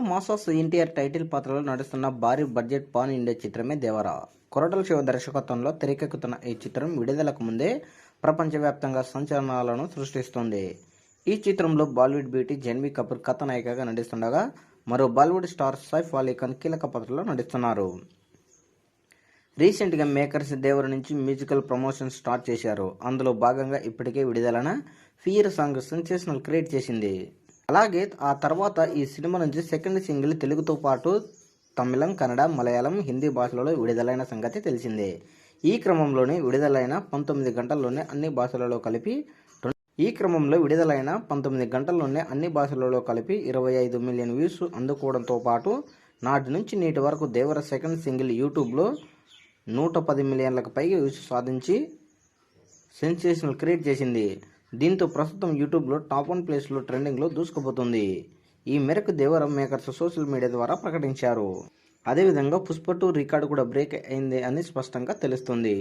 మాసోస్ NTR title పాత్రలో నడుస్తున్న భారీ బడ్జెట్ పాన్ ఇండియా చిత్రమే దేవరా. కొరటాల శివ దర్శకత్వంలో తెరకెక్కుతున్న ఈ చిత్రం విడుదలకు ముందే ప్రపంచవ్యాప్తంగా సంచలనాలను సృష్టిస్తుంది. ఈ చిత్రంలో బాలీవుడ్ బ్యూటీ జాన్వీ కపూర్ కథానాయికగా నటిస్తుండగా మరో బాలీవుడ్ స్టార్ సైఫ్ అలీ ఖాన్ కీలక పాత్రలో నటిస్తున్నారు. రీసెంట్గా మేకర్స్ దేవర నుంచి మ్యూజికల్ ప్రమోషన్ స్టార్ట్ చేశారు. అందులో భాగంగా ఇప్పటికే విడుదలైన ఫియర్ సాంగ్ సెన్సేషనల్ క్రియేట్ చేసింది. అలాగే ఆ తర్వాత ఈ సినిమా నుంచి సెకండ్ సింగిల్ తెలుగుతో పాటు తమిళం, కన్నడ, మలయాళం, హిందీ భాషలలో విడుదలైన సంగతి తెలిసిందే. ఈ క్రమంలోనే విడుదలైన 19 గంటల్లోనే అన్ని భాషలలో కలిపి 25 మిలియన్ వ్యూస్ అందుకోవడంతో పాటు నాటి నుంచి నేటి వరకు దేవర సెకండ్ సింగిల్ యూట్యూబ్లో 110 మిలియన్లకు పైగా వ్యూస్ సాధించి సెన్సేషనల్ క్రియేట్ చేసింది. దీంతో ప్రస్తుతం యూట్యూబ్లో టాప్ 1 ప్లేస్లో ట్రెండింగ్లో దూసుకుపోతుంది. ఈ మేరకు దేవర మేకర్స్ సోషల్ మీడియా ద్వారా ప్రకటించారు. అదేవిధంగా పుష్ప 2 రికార్డు కూడా బ్రేక్ అయింది అని స్పష్టంగా తెలుస్తుంది.